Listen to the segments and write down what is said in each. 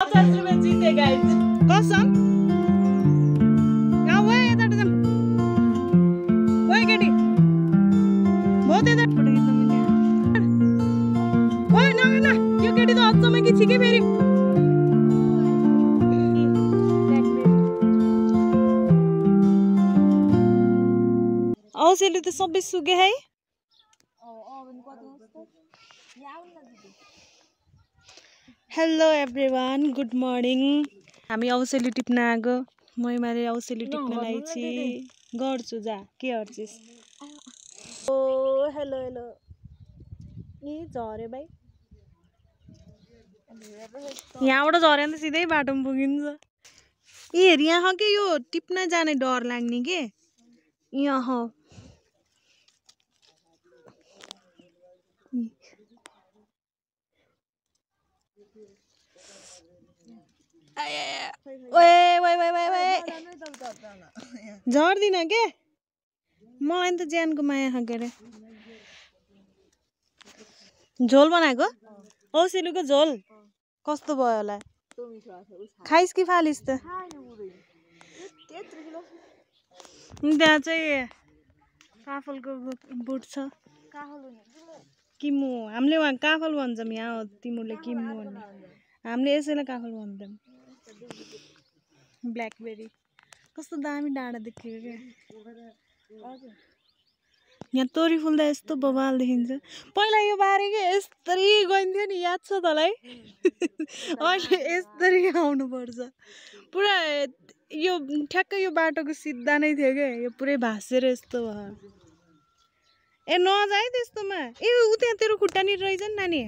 50 जीते गाइस कसम गाउँ यता जाम ओए केटी बहुत यता फोटो खिच्न मिल्यो ओए न यो केटी त अचम्मै कि छिके फेरि औसेली त सबै सुके है हेलो एभ्रिवान गुड मर्निङ हामी औसेली टिप्न आएको मैले औसेली टिप्नलाई चाहिँ गर्छु जा के गर्छिस् ओ हेलो हेलो ए झरे भाइ यहाँबाट झऱ्यो भने त सिधै बाटोमा पुगिन्छ ए हेर यहाँ के यो टिप्न जाने डर लाग्ने के यहाँ झर्दिन के मलाई त ज्यानको माया खाके रे झोल बनाएको औसेलीको झोल कस्तो भयो होला खाइस् कि फालिस् त त्यहाँ चाहिँ काफलको बुट छ किमु हामीले वहाँ काफल भन्छौँ यहाँ तिमीले किमु भन्ने हामीले यसैलाई काफल भन्छौँ ब्ल्याकबेरी कस्तो दामी डाँडा देखेको क्या यहाँ तोरी फुल्दा यस्तो बवाल देखिन्छ पहिला यो बारे के यस्तरी गइन्थ्यो नि याद छ तँलाई अहिले यस्तरी आउनुपर्छ पुरा यो ठ्याक्कै यो बाटोको सिधा नै थियो क्या यो पुरै भाँसेर यस्तो भयो ए नजा है त्यस्तोमा ए उ त्यहाँ तेरो खुट्टा नि रहेछ नि नानी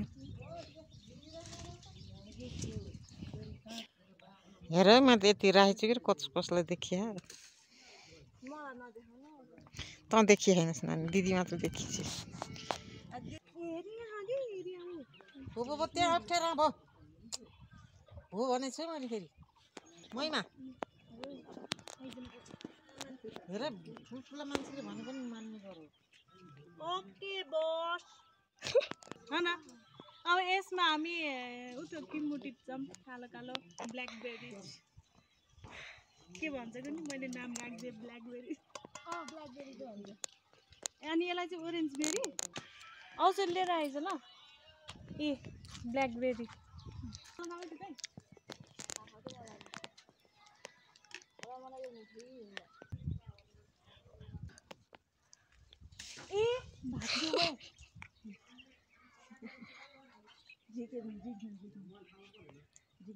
हेर म त यति राखेछु कि कसलाई देखिया त देखिए हैनस् नानी दिदी मात्र देखिछिस् हो त्यहाँ अप्ठ्यारो भयो हो भनेछु मैले फेरि मैमा हेर ठुल्ठुला मान्छेले भने पनि मान्नु पर्यो ओके बस हैन अब यसमा हामी उतो किम्बु टिप्छौँ कालो कालो ब्ल्याकबेरी के भन्छ नि मैले नाम राख्दिएँ ब्ल्याकबेरी ब्ल्याकबेरी त हुन्छ अनि यसलाई चाहिँ ओरेन्ज बेरी औषध लिएर आएछ ल ए ब्ल्याकबेरी ए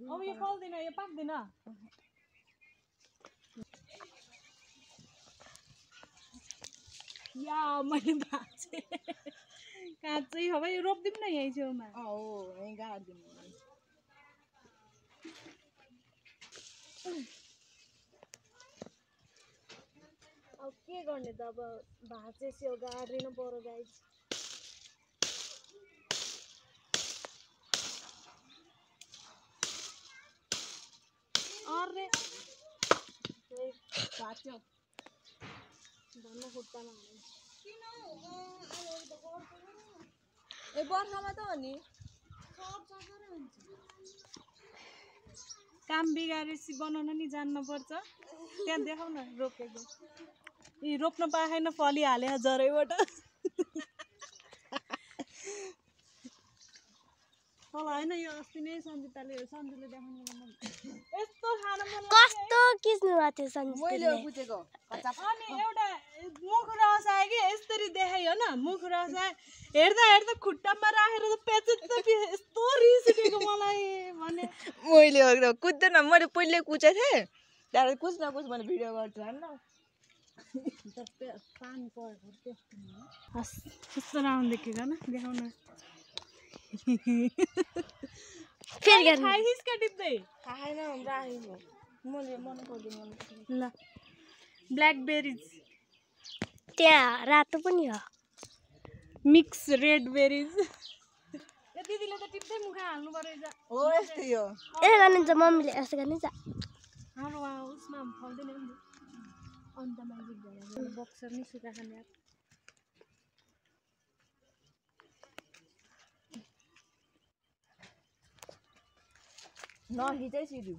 अब यो फल्दैन यो पाक्दैन या मैले भाँचे काँचै हो भाइ रोप्दिउँ न यहीँ छेउमा हो यहीँ गाडिदिउँ अब के गर्ने त अब भाँचे स्याउ गाडिनु पर्यो गाइस अरे भाँच्यो भन्न खुट्टामा ए बर्खामा त हो नि काम बिगारेसी बनाउन नि जान्नुपर्छ त्यहाँ देखाउ न रोपेको यी रोप्न पाएन फलिहाले जरैबाट तल होइन यो अस्ति नै सन्जुले देखाउनु यस्तो खान मन कस्तो किस्नु भएको थियो सन्जु मैले बुझेको अनि एउटा मुख रस आयो कि यसरी देखायो न मुख रस आयो हेर्दा हेर्दा खुट्टामा राखेर त पेचेट त यस्तो रिस उठेको मलाई भने मैले कुद्दैन मैले पहिले कुचेको थिएँ त्यहाँबाट कुछ नकुछ मैले भिडियो गर्छु होइन पानी परेको कस्तो राम्रो देखेको न देखाउन फेरि खाइस् का टिप्दै खाएन राखेको मैले मन पर्दैन ल ब्ल्याकबेरिज त्यहाँ रातो पनि हो मिक्स रेड बेरिज दिदीले त टिप्दै मुखा हाल्नु पर्यो हो यस्तै हो यसो गर्नुहुन्छ मम्मीले यसो गर्नुहुन्छ हाम्रो उसमा फल्दैन नि अन्त म्याजिक भएर बक्सर नि सुका खाने नखिचै सिधु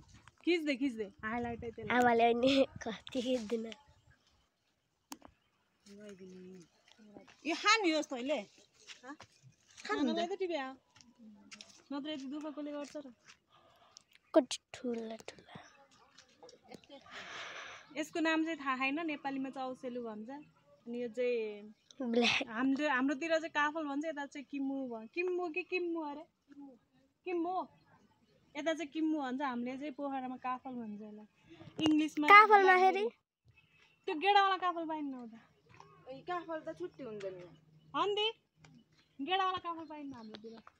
खिच्दे हाइलाइट आमाले अनि कति खिच्दैन यो खानु होस् तैँले खानुलाई त टिपे नत्र यति दुःख कसले गर्छ र कति ठुला ठुला यसको नाम चाहिँ थाहा छैन नेपालीमा चाहिँ औसेलु भन्छ अनि यो चाहिँ ब्ल्याक हाम्रोतिर चाहिँ काफल भन्छ यता चाहिँ किम्मु भन्छ किम्मु अरे किम्मु यता चाहिँ किम्मु भन्छ हामीले चाहिँ पोखरामा काफल भन्छ यसलाई इङ्ग्लिसमा काफलमा फेरि त्यो गेडावाला काफल पाइन्न हुँदा काफल त छुट्टी हुन्छ नि अन्दी गेडावाला काफल पाइन्न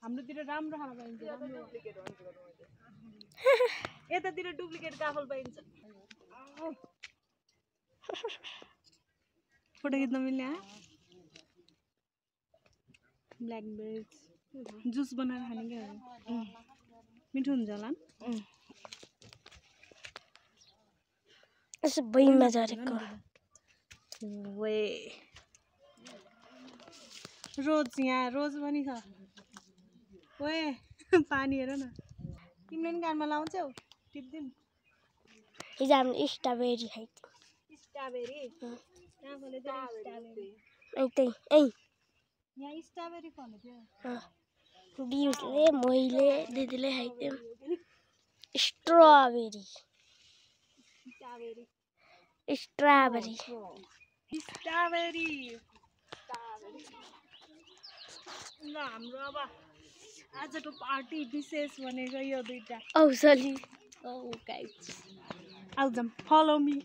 हाम्रोतिर राम्रो खाना पाइन्छ यतातिर डुप्लिकेट काफल पाइन्छ फोटो खिच्न मिल्ने ब्ल्याकबेरी जुस बनाएर खाने क्या मिठो हुन्छ होला यसो भुइँमा झरेको वे रोज यहाँ रोज पनि छ ओए पानी हेर न तिमीले पनि कानमा लाउँछौ टिप्दिन हिजो हामीले स्ट्रबेरी खाइदियो स्ट्रबेरी कहाँ फल्यो स्ट्रबेरी यहाँ स्ट्रबेरी फल्यो त्यो बिउले मैले दिदीले खाइदियौँ स्ट्रबेरी स्ट्रबेरी ल हाम्रो अब आजको पार्टी विशेष भनेको यो दुईटा औसली आउजम फलो मी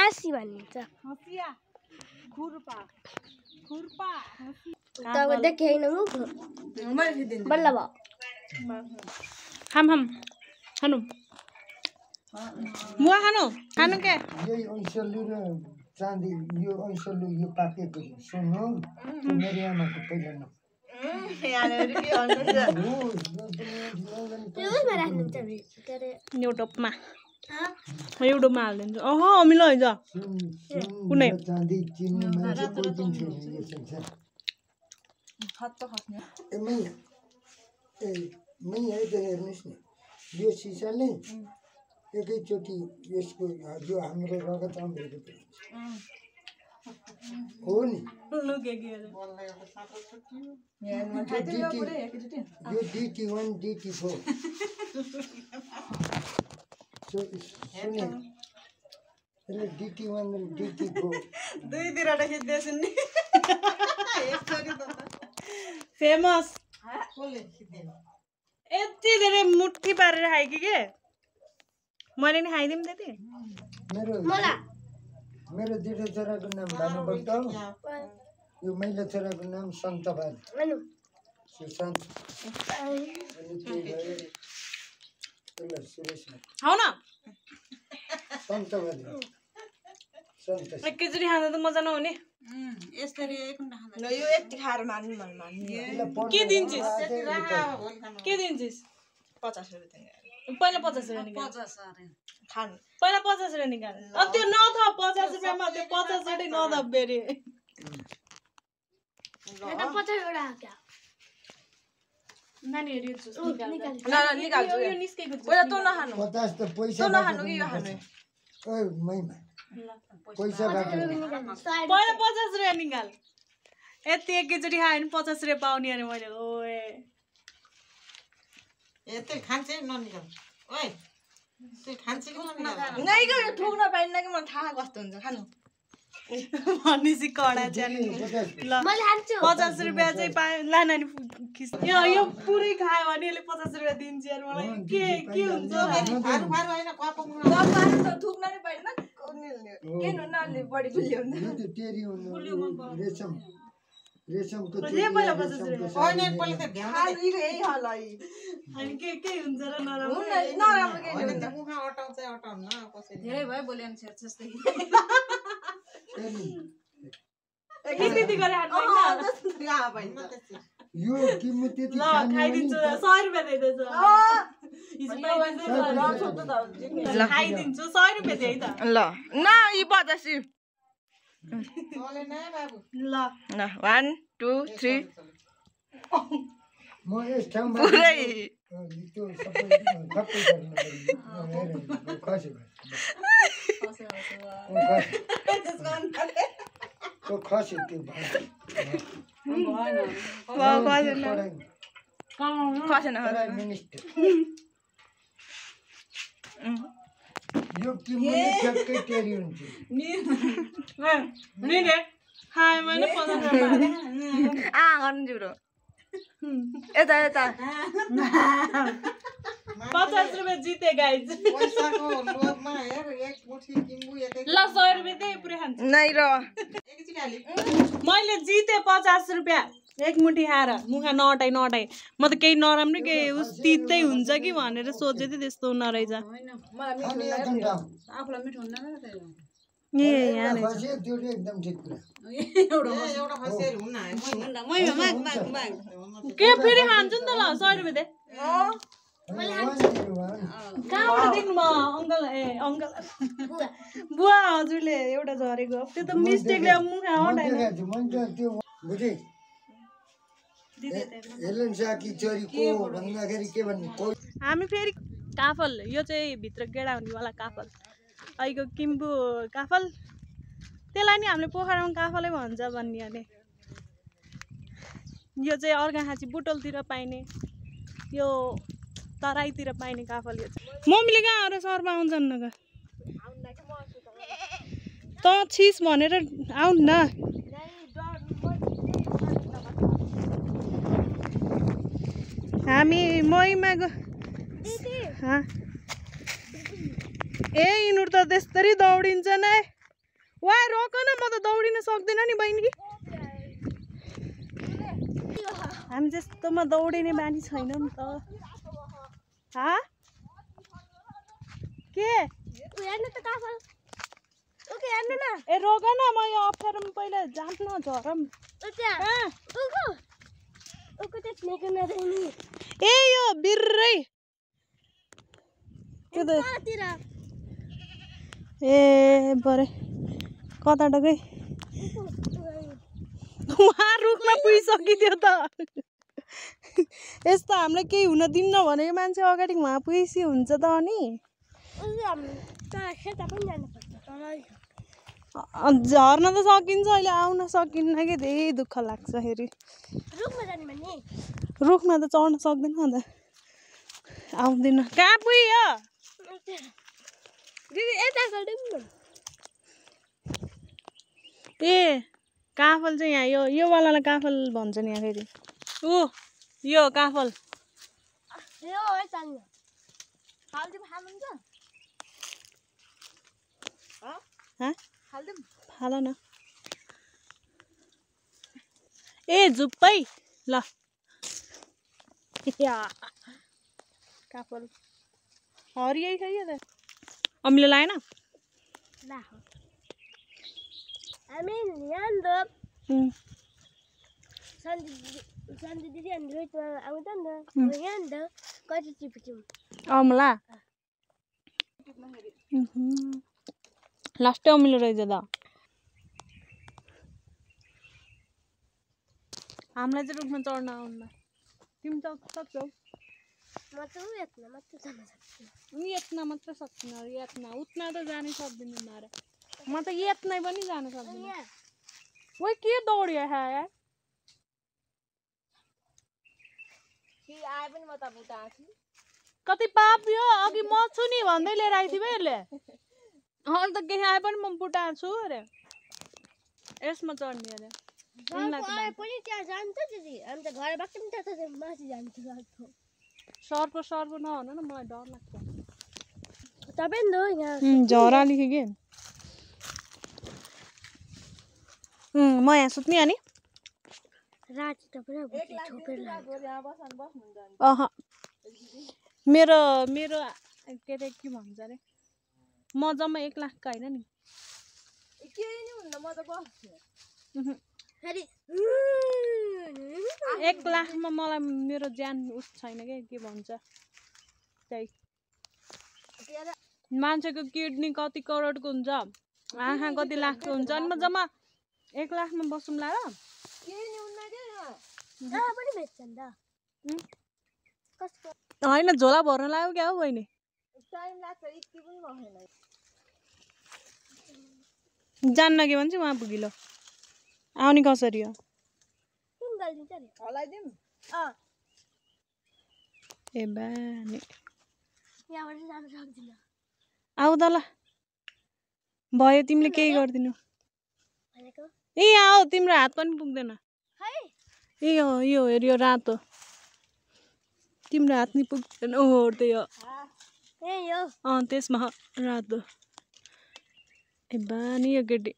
आसी भनिन्छ हसिया खुर्पा तब देखेन मुख बल्ल भयो खानु मुवा खानु के यही ऐसलु र चाँदी यो ऐसलु यो पाकेको सुन्नु मेरो आमाको पहिला न युट्युबमा हालिदिन्छु अह अमिलो हैछ कुनै चाँदी चिन्ने मान्छे कोही पनि छैन यो संसार मै त हेर्नुहोस् न यो सिसाले एकैचोटि यसको जो हाम्रो रगत अमृत हो नि यो DT1 DT4 सुने DT1 र DT4 दुईतिरबाट खिच्दैछन् नि फेमस यति धेरै मुठी पारेर खाएँ कि के मैले नि खाइदिउँ त्यति मेरो दुईटा छोराको नाम भानुभक्त यो महिला छोराको नाम सन्तबाद सुशान्त सुरेश खाऊ न सन्तबाद एकैचोटि खाँदा त मजा नहुने यसरी यो यति खाएर मान्नु के दिन्छस् 50 रुपियाँ पहिला 50 रुपियाँ निकाल खानु पहिला 50 रुपियाँ निकाल त्यो नथ 50 रुपियाँमा त्यो 50 चोटि नथप बेरी नानीहरु जुस निकाल्छु यो निस्केको जुस पहिला तँ नखानु 50 त पैसा तँ नखानु कि यो खानु ओइ मैमा पैसा बाटो पहिला 50 रुपियाँ निकाल यति एकैचोटि खायो भने 50 रुपियाँ पाउने अरे मैले ओए यति खान्छ ननिकाल ओइ त्यो खान्छ कि ननिकाल नै गयो ठोक्न पाइन्न कि मलाई थाहा कस्तो हुन्छ खानु भनेपछि कडा च्यालेन्ज ल 50 रुपियाँ चाहिँ पाए ला नानी यो पुरै खायो भने यसले 50 रुपियाँ दिन्छ यार मलाई के हुन्छ फारु हैन कपक थुक्न नै पाइन्न के नले बढी गुलियो हुन्छ यो त टेरी हुनु रेशमको ले पहिला 50 रुपियाँ होइन पहिले त भ्याउन खानुको यही हाल है अनि के हुन्छ र नराम्रो नराम्रो के होइन त मुखा अटाउँछ अटाउन कसरी धेरै भयो बोले अनुसार जस्तै त्यति गरे हाल्नु यो किम्मत त्यति ल खाइदिन्छु 100 रुपियाँ दिँदैछ खाइदिन्छु 100 रुपियाँ दे है त ल न यी 50 चलेन बाबु ल न 1 2 3 म यस ठाउँमा पुरै त्यो सबै खप्पै गर्नु पर्यो खसी त्यो खसी त्यो मिनिस्टर यो किमले ठ्याक्कै टेरी हुन्छ नि रे खाए मैले 50 रुपैयाँ गर्नु जुरो यता यता 50 रुपैयाँ जिते गाइज पैसाको लोभमा हेर एक मुठी किम्बु एकै ल 100 रुपैयाँ त्यही पुरै खान्छ नै र एकैचोटि हाली मैले जिते 50 रुपैयाँ एक मुठी खाएर मुखा नअटाइ म त केही नराम्रो केही उस तितै हुन्छ कि भनेर सोचे थिएँ त्यस्तो नरहेछ अनि एकदम ठाउँ ए यहाँ रहेछ खसी त्यो चाहिँ एकदम ठिक कुरा एउटा खसेर हुन्न के फेरि खान्छु नि त ल 100 रुपैयाँ दे कहाँबाट देख्नुभयो अङ्कल ए अङ्कल बुवा हजुरले एउटा झरेको त्यो त मिस्टेकले मुखा हटाएन त्यो बुझे हेलेन साकी छोरी को भन्दाखेरि के भन्ने हामी फेरि काफल यो चाहिँ भित्र गेडा हुनेवाला काफल अहिलेको किम्बु काफल त्यसलाई नि हामीले पोखरामा काफलै भन्छ भन्ने अरे यो चाहिँ अर्घाखाँची बुटोलतिर पाइने यो तराईतिर पाइने काफल यो चाहिँ मम्मीले कहाँ आएर सर्प आउँछन् न त छिस भनेर आउनु न हामी महिमा ए यिनीहरू त त्यसरी दौडिन्छन् है वा रोक न म त दौडिन सक्दिनँ नि बहिनी हामी जस्तोमा दौडिने बानी छैन नि त के ए रोक न म यो अप्ठ्यारोमा पहिला जान्न झरम ए यो बिर्रै ए बरे कता डकै उहाँ रुखमा पुगिसकिदियो त यस्तो हामीलाई केही हुन दिन्न भनेको मान्छे अगाडि उहाँ पुगेपछि हुन्छ त अनि झर्न त सकिन्छ अहिले आउन सकिन्न कि धेरै दुःख लाग्छ फेरि रुखमा त चढ्न सक्दैन अन्त आउँदैन कहाँ पुग्यो ए काफल चाहिँ यहाँ यो वालालाई काफल भन्छ नि यहाँ फेरि ऊ यो काफल फाल न ए झुप्पै ल काफल हरियै छ यो त अम्मीले लाएन अमला लास्टै अमिलो रहेछ त हामीलाई चाहिँ रुखमा चढ्न आउनु तिमी सक्छौ यत्न मात्र सक्दिन यत्न उतना त जानै सक्दिनँ अरे म त यत्नै पनि जानु सक्दिनँ ओ के दौड्यो यार कति पाप यो अघि म छु नि भन्दै लिएर आइदियो यसले अहिले त केही आए पनि म बुटाएको छु अरे यसमा चढ्ने अरे सर्प नहुनु न मलाई डर लाग्छ झरा लेखेँ कि म यहाँ सुत्ने अनि मेरो मेरो के अरे के भन्छ अरे म जम्मा 1 लाखको होइन नि 1 लाखमा मलाई मेरो ज्यान उस छैन के भन्छ त्यही मान्छेको किडनी कति करोडको हुन्छ आँखा कति लाखको हुन्छ अनि म जम्मा 1 लाखमा बसौँला र होइन झोला भर्न लाग्यो क्या हो बहिनी जान्न के भन्छ उहाँ पुगिलो आउने कसरी हो ए बानी आऊ त ल भयो तिमीले केही गर्दिनु ए आऊ तिम्रो हात पनि पुग्दैन ए यो हेर यो रातो तिम्रो हात नि पुग्दैन ओहो त्यही हो त्यसमा रातो ए बानी यो केटी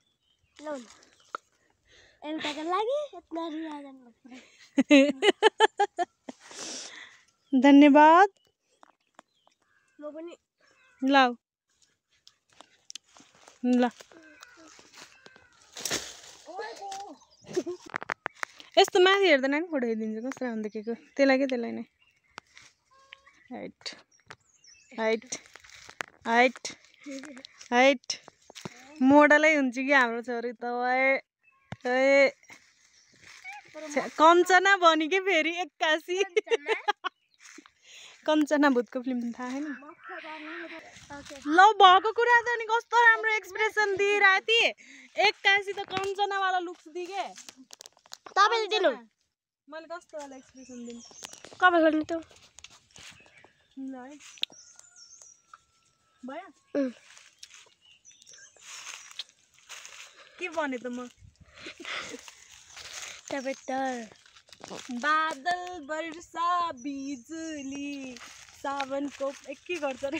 धन्यवाद ल ल यस्तो माथि हेर्दैन नि फोटो हेरिदिन्छ कस्तो राम्रो देखेको त्यसलाई के त्यसलाई नै हाइट हाइट हाइट हाइट मोडलै हुन्छ कि हाम्रो छोरी त कञ्चना भन्यो कि फेरि 81 कञ्चना भूतको फिल्म थाहा छैन ल भएको कुरा त नि कस्तो राम्रो एक्सप्रेसन दिइरहेको थिएँ 81 त कञ्चनावाला लुक्स दिए तपाईले दिनु मैले कस्तो वाला एक्सप्रेसन दिनु कपे गर्नु त ल है भयो के भने त म तपाईँ त बादल वर्षा बिजुली सावनको के गर्छ रे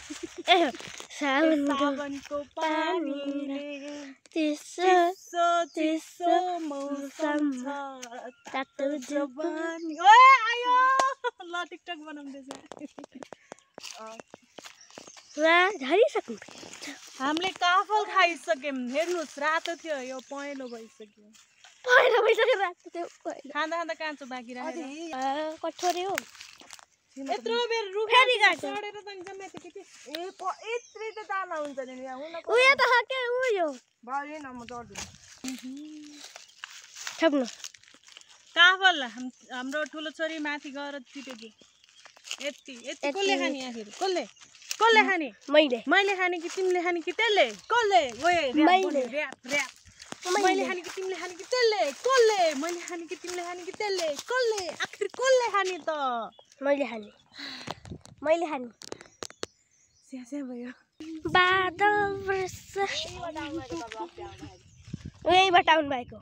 सावनको पानीले चिसो चिसो मौसम छ तातो जवानी ओए आयो ल टिकटक बनाउँदैछ झरिसक्नु हामीले काफल खाइसक्यौँ हेर्नुहोस् रातो थियो यो पहेँलो भइसक्यो खाँदा खाँदा काँचो बाँकी राखेर कठोरे हो यत्रो बेर फेरि गाड्छ चढेर त जम्मै त्यो के यत्रै त दाना हुन्छ नि यहाँ हुन उयो त के उयो भयो न म चढ्दिन ठप्नु काफल हाम्रो ठुलो छोरी माथि गएर चिटेको यति यति कसले खाने आखिर कसले कसले खाने मैले खाने कि तिमीले खाने कि त्यसले कसले ओए र्याप र्याप मैले खाने कि तिमीले खाने कि त्यसले कसले मैले खाने कि तिमीले खाने कि त्यसले कसले आखिर कसले खाने त मैले खाने स्यास्या भयो बादल वर्षा उहीबाट आउनु भएको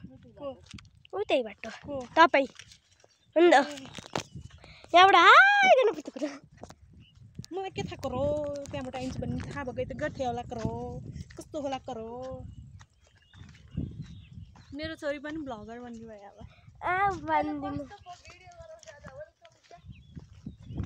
त्यही बाटो तपाईँ हुन्छ यहाँबाट हाई गर्नु पर्छ मलाई के थाहा करो त्यहाँबाट आइन्छ भन्ने थाहा भएको त गठे होला करो कस्तो होला करो मेरो छोरी पनि भ्लगर बन्ने भयो अब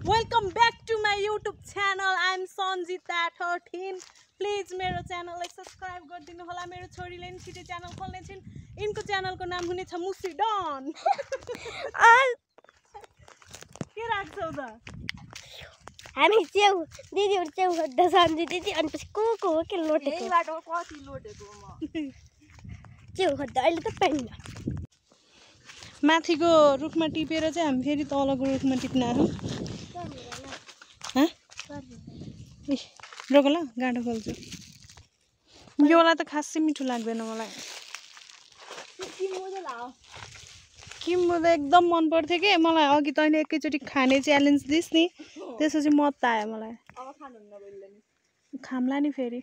welcome back to my YouTube channel I am Sanjita 13 please मेरो च्यानललाई सब्सक्राइब गरिदिनु होला मेरो छोरीले पनि छिटो च्यानल खोल्ने छिन् यिनको च्यानलको नाम हुनेछ मुसी डन के राख्छौ त हामी च्याउ दिदीहरू च्याउ खोज्दा सन्जी दिदी अनि पछि को हो के लोटेको बाटो कति लोटेको म च्याउ खोज्दा अहिले त पाइन्न माथिको रुखमा टिपेर चाहिँ हामी फेरि तलको रुखमा टिप्न आयौँ रोक ल गाँडो खोल्छु योलाई त खासै मिठो लाग्दैन मलाई किम्बो त एकदम मन पर्थ्यो कि मलाई अघि तैँले एकैचोटि खाने च्यालेन्ज दिस् नि त्यसपछि मत आयो मलाई खाम्ला नि फेरि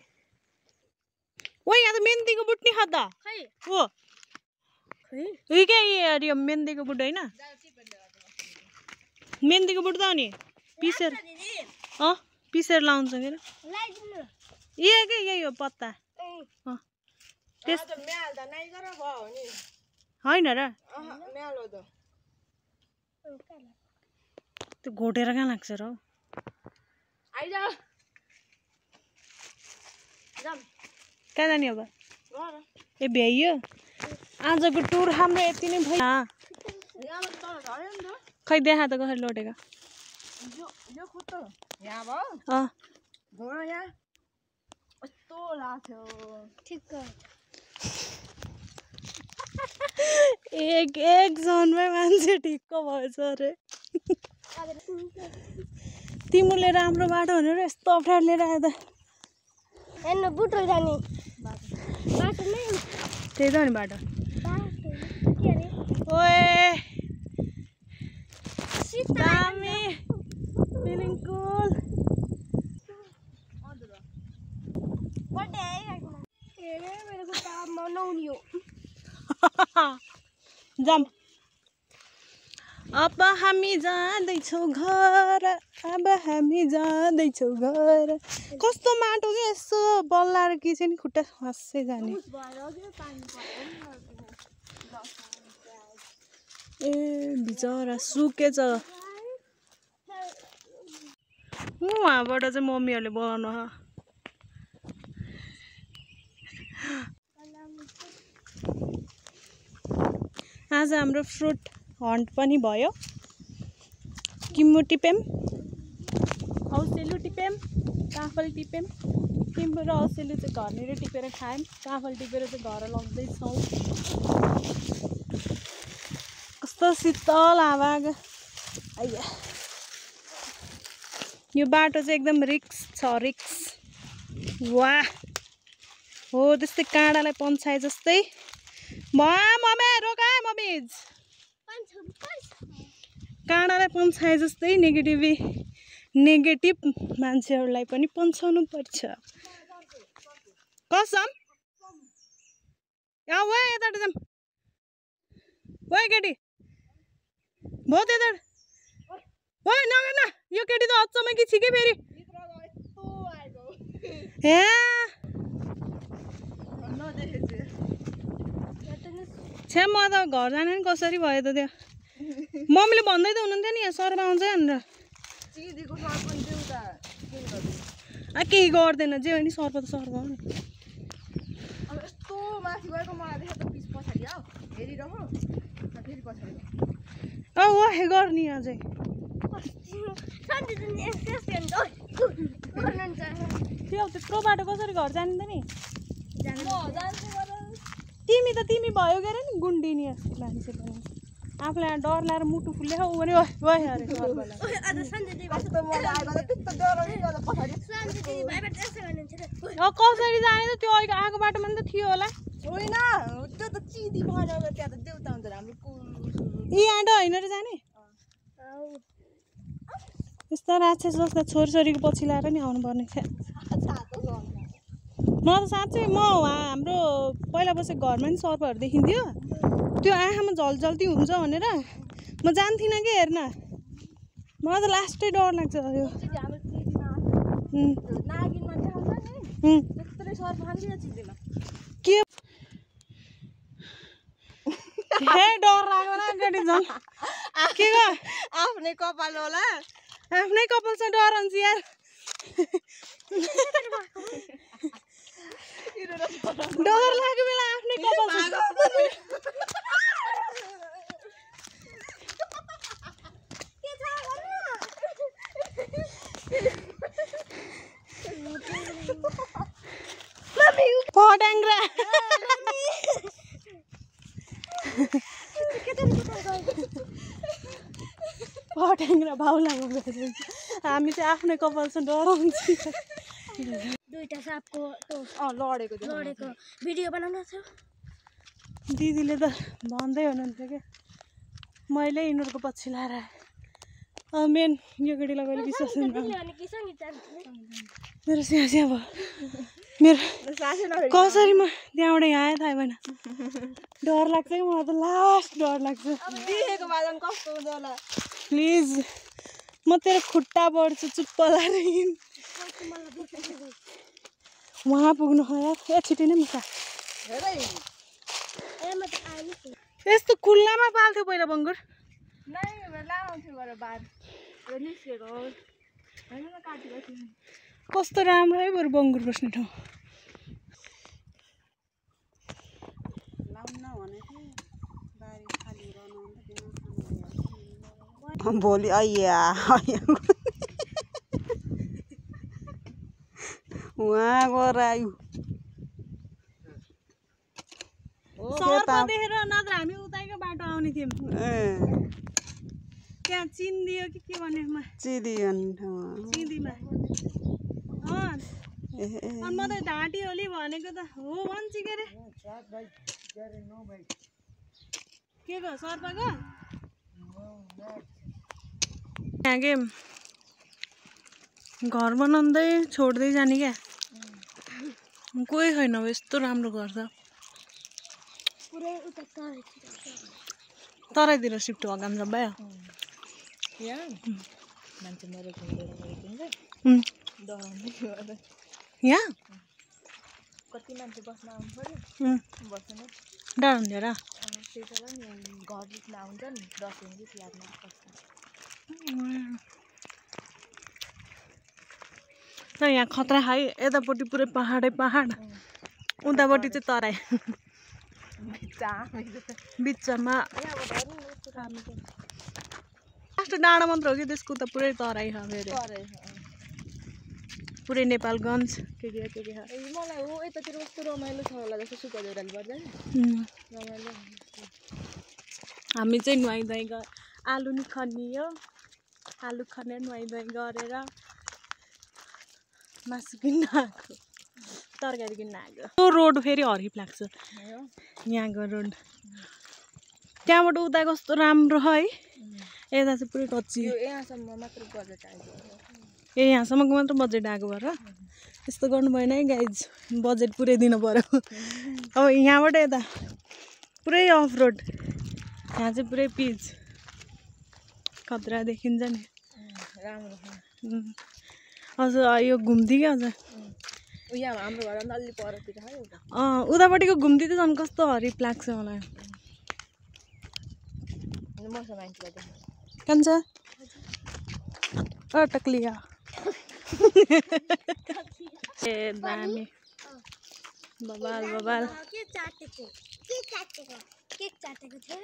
ओ यहाँ त मेहन्दीको बुट नि खाँदा हो के मेहन्दीको बुट होइन मेहन्दीको बुट त हो नि पिसेर पिसेर लाउँछ के यही हो पत्ता होइन र त्यो घोटेर कहाँ लाग्छ र कहाँ जाने अब ए भ्याइयो आजको टुर हाम्रो यति नै भयो खै देखा त कसरी लोटेको एक जनमै मान्छे ठिक्क भएछ अरे तिमीले राम्रो बाटो भनेर यस्तो अप्ठ्यारो लिएर आयो त हेर्नु बुटोल जाने बाटो नै त्यही त नि बाटो बाटो के अरे ओए दामी फिलिङ कुल बर्थडे आइरहेको ए मेरो खुट्टा मनाउने हो जाम अब हामी जाँदैछौँ घर अब हामी जाँदैछौँ घर कस्तो माटो के यसो बल्लाएर कि चाहिँ नि खुट्टा खस्सै जाने ए बिचरा सुकेछ उहाँबाट चाहिँ मम्मीहरूले बोलाउनु हो आज हाम्रो फ्रुट हन्ट पनि भयो किम्मु टिप्यौँ औसेलु टिप्यौँ काफल टिप्यौँ किम्मु र औसेलु चाहिँ घरनिर टिपेर खायौँ काफल टिपेर चाहिँ घर लग्दैछौँ कस्तो शीतल हावा आइया यो बाटो चाहिँ एकदम रिक्स छ रिक्स वाह हो त्यस्तै काँडालाई पन्छाए जस्तै मम्मी रोका मम्मिज काँडालाई पन्छाए जस्तै नेगेटिभ मान्छेहरूलाई पनि पन्छाउनु पर्छ कसम वा यता जाम ओ केटी भो त्यता ओ नगर्न यो केटी त अचम्मै कि छिके फेरि ए छ्या म त घर जाने नि कसरी भयो त त्यो मम्मीले भन्दै त हुनुहुन्थ्यो नि यहाँ सर्प आउँछ भनेर केही गर्दैन जे हो नि सर्प त सर्प हो नि वाहे गर्ने अझै त्यो त्यत्रो बाटो कसरी घर जाने त नि तिमी भयो के अरे नि गुन्डिनी जस्तो मान्छे पनि आफूलाई डर लाएर मुटु फुल्यो ऊ भने वाहे अरे कसरी जाने त त्यो अहिले आएको बाटोमा नि त थियो होला होइन त्यो त चिदी भएर त्यहाँ त देउता हुन्छ हाम्रो यी आँटो होइन र जाने यस्ता राक्षस जस्ता छोरीछोरीको पछि लाएर नि आउनुपर्ने छ म त साँच्चै हाम्रो पहिला बसेको घरमा नि सर्पहरू देखिन्थ्यो त्यो आँखामा झलझल्ती हुन्छ भनेर म जान्थिनँ कि हेर्न मलाई त लास्टै डर लाग्छ यो के हे डर लाग्यो न केटी झन् के ग आफ्नै कपाल होला आफ्नै कपालसँग डराउँछ यार डर लाग्यो बेला आफ्नै कपाल पट्याङ्ग्रा पट्याङ्ग्रा बाउलामा हामी चाहिँ आफ्नै कपालसँग डराउँछ दुईटा सापको लडेको भिडियो बनाउन छ दिदीले त भन्दै हुनुहुन्थ्यो क्या मैले यिनीहरूको पछि लाएर मेन यो केटीलाई कहिले विश्वास हुँदैन मेरो स्याहा भयो मेरो कसरी म त्यहाँबाट यहाँ आएँ थाहा भएन डर लाग्छ कि मलाई त लास्ट डर लाग्छ देखेको बादमा कस्तो हुन्छ होला प्लिज म तेरो खुट्टा बढ्छु चुप्प लाएर वहाँ पुग्नु हो यार ए छिटो नै मुसा यस्तो खुल्लामा पाल्थ्यो पहिला बङ्गुर कस्तो राम्रो है बरु बङ्गुर बस्ने ठाउँ भोलि आइया उहाँ गएर आयु सर्प देखेर नत्र हामी उतैको बाटो आउने थियौँ त्यहाँ चिन्दियो कि के भने चिदियो नि ठाउँमा चिन्दिमा अनि म त ढाँटी होली भनेको त हो भन्छ के अरे के को सर्पको यहाँ के घर बनाउँदै छोड्दै जाने क्या कोही छैन अब यस्तो राम्रो घर छ पुरै उता तराईतिर सिफ्ट भएको काम सबै यहाँ मान्छे मरेको यहाँ कति मान्छे बस्न आउनु पर्यो बस्नु डर हुन्थ्यो र त्यही बेला नि घर जित्न आउँछ नि दसैँ कि तिहारमा बस्छ र यहाँ खतरा खाइ यतापट्टि पुरै पहाडै पहाड उतापट्टि चाहिँ तराई बिचमा लास्ट डाँडा मात्र हो कि त्यसको त पुरै तराई छ फेरि पुरै नेपालगञ्ज के मलाई हो यतातिर कस्तो रमाइलो छ होला जस्तो सुक्खा जोराले गर्दा नि रमाइलो हामी चाहिँ नुहाइधुवाइ आलु नि खनियो आलु खनेर नुहाइधुवाइ गरेर मासु किन्न आएको तरकारी किन्न आएको त्यो रोड फेरि हरिफ लाग्छ यहाँको रोड त्यहाँबाट उता कस्तो राम्रो है यता चाहिँ पुरै कच्ची यहाँसम्म मात्र बजेट आएको ए यहाँसम्मको मात्र बजेट आएको भएर यस्तो गर्नु भएन है गाइज बजेट पुरै दिनु पर्यो अब यहाँबाट यता पुरै अफ रोड यहाँ चाहिँ पुरै पिच खतरा देखिन्छ नि राम्रो अझ यो घुम्ती क्या अझ यहाँ हाम्रो घर अलि परतिर है उतापट्टिको घुम्ती त झन् कस्तो हरिफ लाग्छ मलाई मसँग मान्छेलाई देख्नु कान्छ टक्लिया ए दामी बबाल के चाटेको थियो